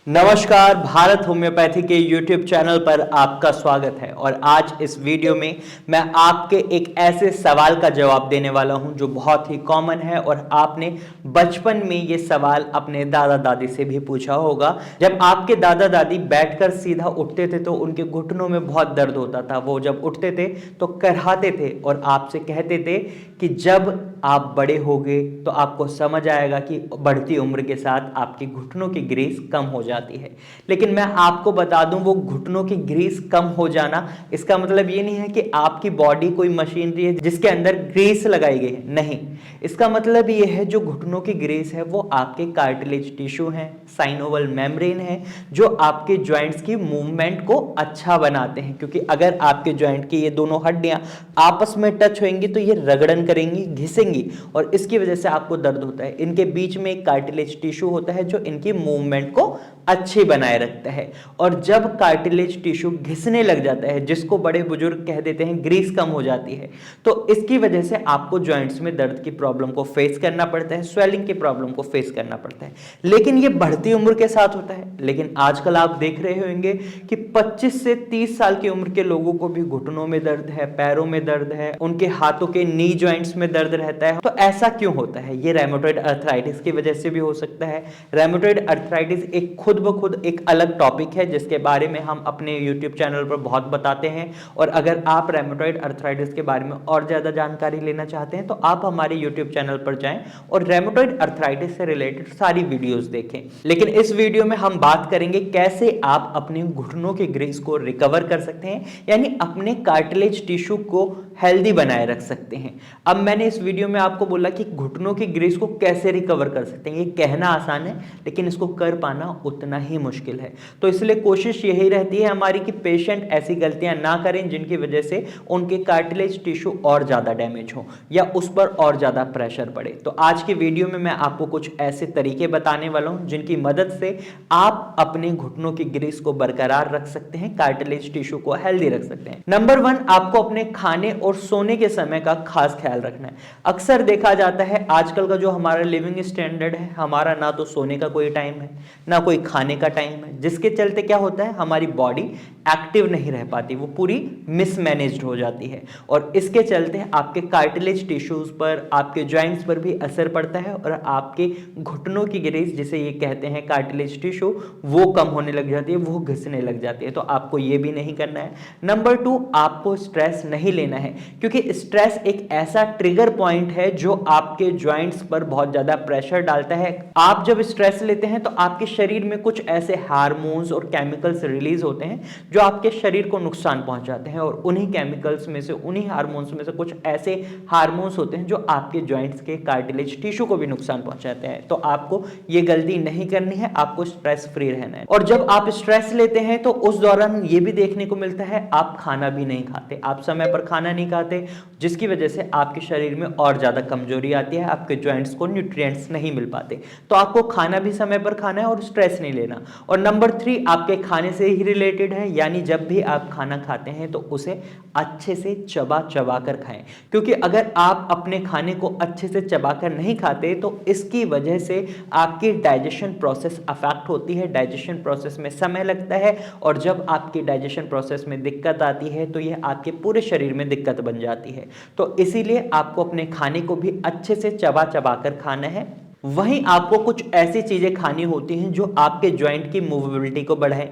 नमस्कार, भारत होम्योपैथी के YouTube channel पर आपका स्वागत है। और आज इस वीडियो में मैं आपके एक ऐसे सवाल का जवाब देने वाला हूं जो बहुत ही कॉमन है और आपने बचपन में ये सवाल अपने दादा दादी से भी पूछा होगा। जब आपके दादा दादी बैठकर सीधा उठते थे तो उनके घुटनों में बहुत दर्द होता था। वो जब उठते थे तो करहाते थे और आपसे कहते थे कि जब आप बड़े होगे तो आपको समझ आएगा कि बढ़ती उम्र के साथ आपके घुटनों की ग्रीस कम हो जाती है। लेकिन मैं आपको बता दूं, वो घुटनों की ग्रीस कम हो जाना इसका मतलब ये नहीं है कि आपकी बॉडी कोई मशीनरी है जिसके अंदर ग्रीस लगाई गई है। नहीं, इसका मतलब ये है जो घुटनों की ग्रीस है वो आपके कार्टिलेज टिश्यू हैं, साइनोवल मेम्ब्रेन है, जो आपके जॉइंट्स की मूवमेंट को अच्छा बनाते हैं। क्योंकि अगर आपके जॉइंट की ये दोनों हड्डियां आपस में टच होंगी तो ये रगड़न करेंगी, घिसेंगी और इसकी वजह से आपको दर्द होता है। इनके बीच में एक कार्टिलेज टिश्यू होता है जो इनकी मूवमेंट को अच्छी बनाए रखता है। और जब कार्टिलेज टिश्यू घिसने लग जाता है, जिसको बड़े बुजुर्ग कह देते हैं ग्रीस कम हो जाती है, तो इसकी वजह से आपको जॉइंट्स में दर्द की प्रॉब्लम को फेस करना पड़ता है, स्वेलिंग की प्रॉब्लम को फेस करना पड़ता है। लेकिन ये बढ़ती उम्र के साथ होता है। लेकिन आजकल आप देख रहे होंगे कि 25 से 30 साल की उम्र के लोगों को भी घुटनों में दर्द है, पैरों में दर्द है, उनके हाथों के नी जॉइंट्स में दर्द रहता है। तो ऐसा क्यों होता है? ये रेमेटॉइड अर्थराइटिस की वजह से भी हो सकता है। रेमेटॉइड अर्थराइटिस एक खुद ब खुद एक अलग टॉपिक है जिसके बारे में हम अपने YouTube चैनल पर बहुत बताते हैं। और अगर आप रेमेटॉइड अर्थराइटिस के बारे में और ज्यादा जानकारी लेना चाहते हैं तो आप हमारे YouTube चैनल पर जाएं और रेमेटॉइड अर्थराइटिस से रिलेटेड सारी वीडियोस देखें। लेकिन इस वीडियो में हम बात करेंगे कैसे आप अपने घुटनों की ग्रीस को रिकवर कर सकते हैं, यानी अपने कार्टिलेज टिश्यू को हेल्दी बनाए रख सकते हैं। अब मैंने इस वीडियो में आपको बोला कि घुटनों की ग्रीस को कैसे रिकवर कर सकते हैं। ये कहना आसान है लेकिन इसको कर पाना उतना ही मुश्किल है। तो इसलिए कोशिश यही रहती है हमारी कि पेशेंट ऐसी गलतियां ना करें जिनकी वजह से उनके कार्टिलेज टिश्यू और ज्यादा डैमेज हो या उस पर और ज्यादा प्रेशर पड़े। तो आज की वीडियो में मैं आपको कुछ ऐसे तरीके बताने वाला हूं जिनकी मदद से आप अपने घुटनों की ग्रीस को बरकरार रख सकते हैं, कार्टिलेज टिश्यू को हेल्दी रख सकते हैं। नंबर 1, आपको अपने खाने और सोने के समय का खास ख्याल रखना है। अक्सर देखा जाता है आजकल का जो हमारा लिविंग स्टैंडर्ड है, हमारा ना तो सोने का कोई टाइम है ना कोई खाने का टाइम है, जिसके चलते क्या होता है हमारी बॉडी एक्टिव नहीं रह पाती, वो पूरी मिसमैनेज्ड हो जाती है। और इसके चलते आपके कार्टिलेज टिश्यूज पर, आपके जॉइंट्स पर भी असर पड़ता है और आपके घुटनों की ग्रीस, जिसे ये कहते हैं कार्टिलेज टिश्यू, वो कम होने लग जाती है, वो घिसने लग जाती है। तो आपको ये भी नहीं करना है। नंबर 2, आपको स्ट्रेस नहीं लेना है, क्योंकि स्ट्रेस एक ऐसा ट्रिगर पॉइंट है जो आपके जॉइंट्स पर बहुत ज्यादा प्रेशर डालता है। आप जब स्ट्रेस लेते हैं तो आपके शरीर में कुछ ऐसे हार्मोन्स और केमिकल्स रिलीज होते हैं जो आपके शरीर को नुकसान पहुंचाते हैं। और उन्हीं केमिकल्स में से, उन्हीं हार्मोन्स में से कुछ ऐसे हार्मोन्स होते हैं जो आपके जॉइंट्स के कार्टिलेज टिश्यू को भी नुकसान पहुंचाते हैं। तो आपको ये गलती नहीं करनी है, आपको स्ट्रेस फ्री रहना है। और जब आप स्ट्रेस लेते हैं तो उस दौरान ये भी देखने को मिलता है आप खाना भी नहीं खाते, आप समय पर खाना नहीं खाते, जिसकी वजह से आपके शरीर में और ज्यादा कमजोरी आती है, आपके जॉइंट्स को न्यूट्रिएंट्स नहीं मिल पाते। तो आपको खाना भी समय पर खाना है और स्ट्रेस नहीं लेना। और नंबर 3 आपके खाने से ही रिलेटेड है, यानी जब भी आप खाना खाते हैं तो उसे अच्छे से चबा चबा कर खाएं। क्योंकि अगर आप अपने खाने को अच्छे से चबाकर नहीं खाते तो इसकी वजह से आपकी डाइजेशन प्रोसेस अफेक्ट होती है, डाइजेशन प्रोसेस में समय लगता है। और जब आपकी डाइजेशन प्रोसेस में दिक्कत आती है तो यह आपके पूरे शरीर में दिक्कत बन जाती है। तो इसीलिए आपको अपने खाने को भी अच्छे से चबा चबा कर खाना है। वहीं आपको कुछ ऐसी चीजें खानी होती हैं जो आपके जॉइंट की मूवेबिलिटी को बढ़ाएं,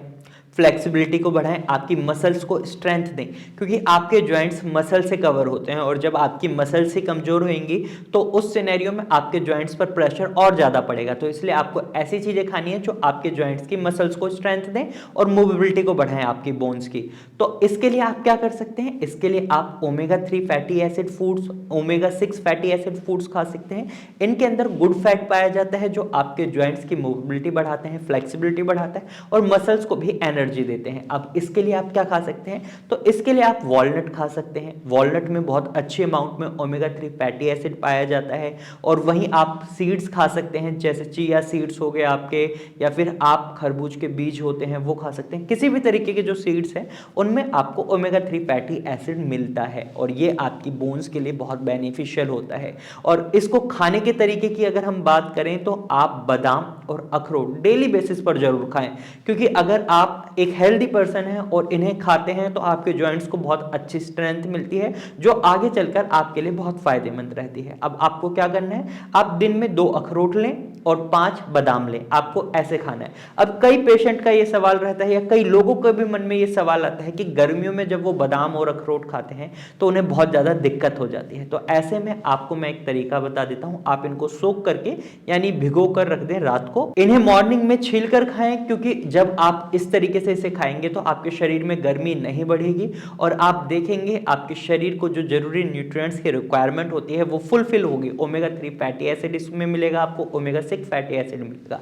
फ्लेक्सिबिलिटी को बढ़ाएं, आपकी मसल्स को स्ट्रेंथ दें। क्योंकि आपके जॉइंट्स मसल से कवर होते हैं और जब आपकी मसल्स ही कमजोर होंगी तो उस सिनेरियो में आपके जॉइंट्स पर प्रेशर और ज्यादा पड़ेगा। तो इसलिए आपको ऐसी चीजें खानी है जो आपके जॉइंट्स की मसल्स को स्ट्रेंथ दें और मूवेबिलिटी को बढ़ाएं आपकी बोन्स की। तो इसके लिए आप क्या कर सकते हैं? इसके लिए आप omega 3 fatty acid foods, omega 6 fatty acid foods खा सकते हैं। इनके अंदर गुड फैट पाया जाता है जो आपके जॉइंट्स की मूवेबिलिटी बढ़ाते हैं, फ्लेक्सिबिलिटी बढ़ाता है और मसल्स को भी एनर्जी एनर्जी देते हैं। अब इसके लिए आप क्या खा सकते हैं, तो इसके लिए आप वॉलनट खा सकते हैं। वॉलनट में बहुत अच्छे अमाउंट में ओमेगा 3 फैटी एसिड पाया जाता है। और वहीं आप सीड्स खा सकते हैं, जैसे चिया सीड्स हो गए आपके, या फिर आप खरबूज के बीज होते हैं वो खा सकते हैं। किसी भी तरीके के जो सीड्स हैं उनमें आपको ओमेगा 3 फैटी एसिड मिलता है और ये आपकी बोन्स के लिए बहुत बेनिफिशियल होता है। और इसको खाने के तरीके की अगर हम बात करें तो आप बादाम और अखरोट डेली बेसिस पर जरूर खाएं, क्योंकि अगर आप एक हेल्दी पर्सन हैं और इन्हें खाते हैं तो आपके जॉइंट्स को बहुत अच्छी स्ट्रेंथ मिलती है, जो आगे चलकर आपके लिए बहुत फायदेमंद रहती है। अब आपको क्या करना है, आप दिन में 2 अखरोट लें और 5 बादाम लें, आपको ऐसे खाना है। अब कई पेशेंट का ये सवाल रहता है या कई लोगों के भी मन में ये सवाल आता है कि गर्मियों में जब वो बादाम और अखरोट खाते हैं तो उन्हें बहुत ज्यादा दिक्कत हो जाती है। तो ऐसे में आपको मैं एक तरीका बता देता हूं, आप इनको सोख करके यानी भिगो कर रख दें रात को, इन्हें मॉर्निंग में छील कर खाएं, क्योंकि जब आप इस तरीके से इसे खाएंगे तो आपके शरीर में गर्मी नहीं बढ़ेगी और आप देखेंगे आपके शरीर को जो जरूरी न्यूट्रिएंट्स की रिक्वायरमेंट होती है वो फुलफिल होगी। ओमेगा 3 फैटी एसिड इसमें मिलेगा, आपको ओमेगा 6 फैटी एसिड मिलेगा।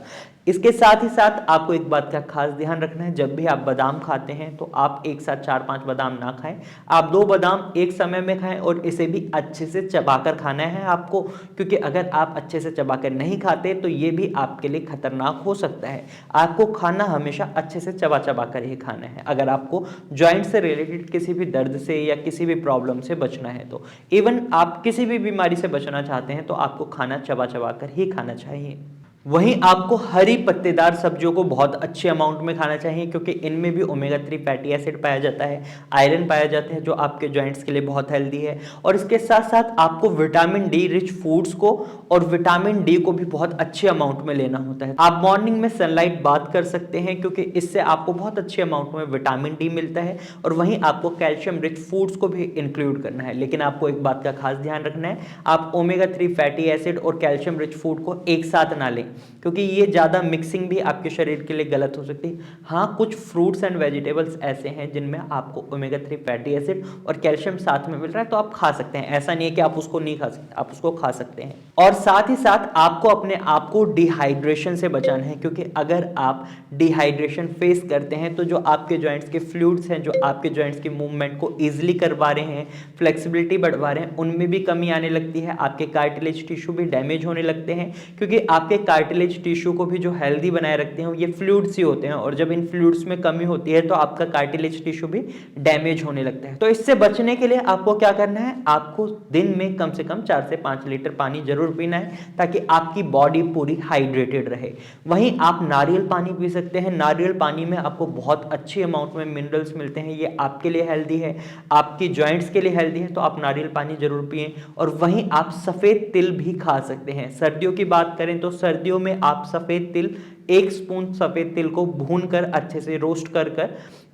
इसके साथ ही साथ आपको एक बात का खास ध्यान रखना है, जब भी आप बादाम खाते हैं तो आप एक साथ 4-5 बादाम ना खाएं, आप 2 बादाम एक समय में खाएं और इसे भी अच्छे से चबाकर खाना है आपको, क्योंकि अगर आप अच्छे से चबाकर नहीं खाते तो ये भी आपके लिए खतरनाक हो सकता है। आपको खाना हमेशा अच्छे से चबा चबा कर ही खाना है अगर आपको जॉइंट से रिलेटेड किसी भी दर्द से या किसी भी प्रॉब्लम से बचना है। तो इवन आप किसी भी बीमारी से बचना चाहते हैं तो आपको खाना चबा चबा कर ही खाना चाहिए। वहीं आपको हरी पत्तेदार सब्जियों को बहुत अच्छे अमाउंट में खाना चाहिए, क्योंकि इनमें भी ओमेगा 3 फैटी एसिड पाया जाता है, आयरन पाया जाता है, जो आपके जॉइंट्स के लिए बहुत हेल्दी है। और इसके साथ साथ आपको विटामिन डी रिच फूड्स को और विटामिन डी को भी बहुत अच्छे अमाउंट में लेना होता है। आप मॉर्निंग में सनलाइट बात कर सकते हैं, क्योंकि इससे आपको बहुत अच्छे अमाउंट में विटामिन डी मिलता है। और वहीं आपको कैल्शियम रिच फूड्स को भी इंक्लूड करना है, लेकिन आपको एक बात का खास ध्यान रखना है, आप ओमेगा 3 फैटी एसिड और कैल्शियम रिच फूड को एक साथ ना लें, क्योंकि ये ज़्यादा मिक्सिंग भी आपके शरीर के लिए गलत हो सकती है। हाँ, कुछ फ्रूट्स एंड वेजिटेबल्स ऐसे हैं जिनमें आपको ओमेगा 3 फैटी एसिड और कैल्शियम साथ में मिल रहा है, तो आप खा सकते हैं। ऐसा नहीं है कि आप उसको नहीं खा सकते, आप उसको खा सकते हैं। और साथ ही साथ आपको अपने आप को डिहाइड्रेशन से बचाना है, क्योंकि अगर आप डिहाइड्रेशन फेस करते हैं तो जो आपके जॉइंट्स के फ्लूइड्स हैं, जो आपके जॉइंट्स की मूवमेंट को ईजिली करवा रहे हैं, फ्लेक्सिबिलिटी बढ़वा रहे हैं, उनमें भी कमी आने लगती है। आपके कार्टिलेज टिश्यू भी डैमेज होने लगते हैं, क्योंकि आपके कार्टिलेज टिश्यू को भी जो हेल्दी बनाए रखते हैं ये फ्लूइड्स ही होते हैं, और जब इन फ्लूइड्स में कमी होती है तो आपका कार्टिलेज टिश्यू भी डैमेज होने लगता है। तो इससे बचने के लिए आपको क्या करना है, आपको दिन में कम से कम 4 से 5 लीटर पानी जरूर पीना है, ताकि आपकी बॉडी पूरी हाइड्रेटेड रहे। वहीं आप नारियल पानी पी सकते हैं। नारियल पानी में आपको बहुत अच्छे अमाउंट में मिनरल्स मिलते हैं, ये आपके लिए हेल्दी है, आपकी जॉइंट्स के लिए हेल्दी है, तो आप नारियल पानी जरूर पिएं। और वहीं आप सफेद तिल भी खा सकते हैं। सर्दियों की बात करें तो सर्दियों में आप सफेद तिल, 1 स्पून सफेद तिल को भूनकर अच्छे से रोस्ट कर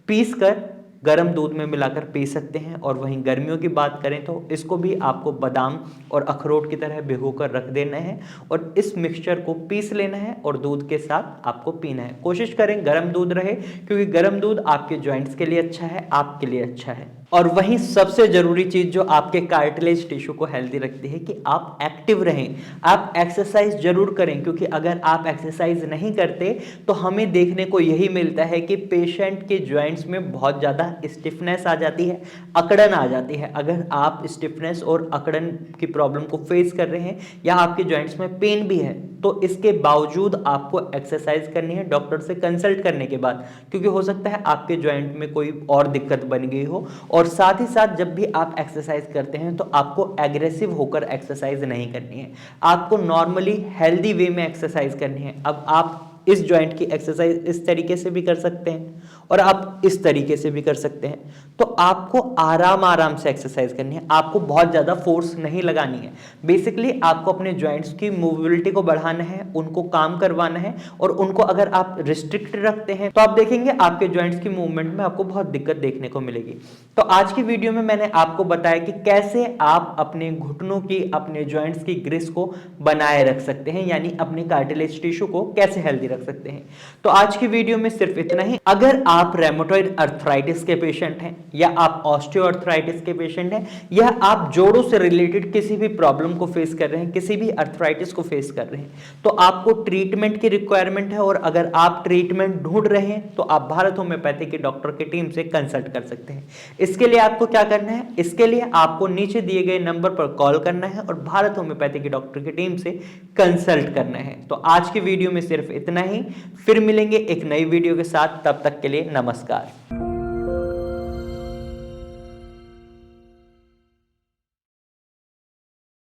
पीस कर गर्म दूध में मिलाकर पी सकते हैं। और वहीं गर्मियों की बात करें तो इसको भी आपको बादाम और अखरोट की तरह भिगोकर रख देना है और इस मिक्सचर को पीस लेना है और दूध के साथ आपको पीना है। कोशिश करें गर्म दूध रहे, क्योंकि गर्म दूध आपके जॉइंट्स के लिए अच्छा है, आपके लिए अच्छा है। और वहीं सबसे जरूरी चीज जो आपके कार्टिलेज टिश्यू को हेल्दी रखती है कि आप एक्टिव रहें, आप एक्सरसाइज जरूर करें, क्योंकि अगर आप एक्सरसाइज नहीं करते तो हमें देखने को यही मिलता है कि पेशेंट के जॉइंट्स में बहुत ज़्यादा स्टिफनेस आ जाती है, अकड़न आ जाती है। अगर आप स्टिफनेस और अकड़न की प्रॉब्लम को फेस कर रहे हैं या आपके जॉइंट्स में पेन भी है, तो इसके बावजूद आपको एक्सरसाइज करनी है डॉक्टर से कंसल्ट करने के बाद, क्योंकि हो सकता है आपके जॉइंट में कोई और दिक्कत बन गई हो। और साथ ही साथ जब भी आप एक्सरसाइज करते हैं तो आपको एग्रेसिव होकर एक्सरसाइज नहीं करनी है, आपको नॉर्मली हेल्दी वे में एक्सरसाइज करनी है। अब आप इस जॉइंट की एक्सरसाइज इस तरीके से भी कर सकते हैं और आप इस तरीके से भी कर सकते हैं। तो आपको आराम आराम से एक्सरसाइज करनी है, आपको बहुत ज़्यादा फोर्स नहीं लगानी है। बेसिकली आपको अपने जॉइंट्स की मूवेबिलिटी को बढ़ाना है, उनको काम करवाना है, और उनको अगर आप रिस्ट्रिक्ट रखते हैं तो आप देखेंगे आपके जॉइंट्स की मूवमेंट में आपको बहुत दिक्कत देखने को मिलेगी। तो आज की वीडियो में मैंने आपको बताया कि कैसे आप अपने घुटनों की, अपने जॉइंट्स की ग्रिस को बनाए रख सकते हैं, यानी अपने कार्टिलेज टिश्यू को कैसे हेल्दी कर सकते हैं। तो आज की वीडियो में सिर्फ इतना ही। अगर आप रेमेटॉइड अर्थराइटिस के पेशेंट हैं, या आप ऑस्टियोआर्थराइटिस के पेशेंट हैं, या आप जोड़ों से रिलेटेड किसी भी प्रॉब्लम को फेस कर रहे हैं, किसी भी अर्थराइटिस को फेस कर रहे हैं, तो आपको ट्रीटमेंट की रिक्वायरमेंट है, और अगर आप ट्रीटमेंट ढूंढ रहे हैं तो आप भारत होम्योपैथी के डॉक्टर की टीम से कंसल्ट कर सकते हैं। इसके लिए आपको क्या करना है? इसके लिए आपको नीचे दिए गए नंबर पर कॉल करना है और भारत होम्योपैथी के डॉक्टर की टीम से कंसल्ट करना है। तो आज की वीडियो में सिर्फ इतना ही। फिर मिलेंगे एक नई वीडियो के साथ, तब तक के लिए नमस्कार।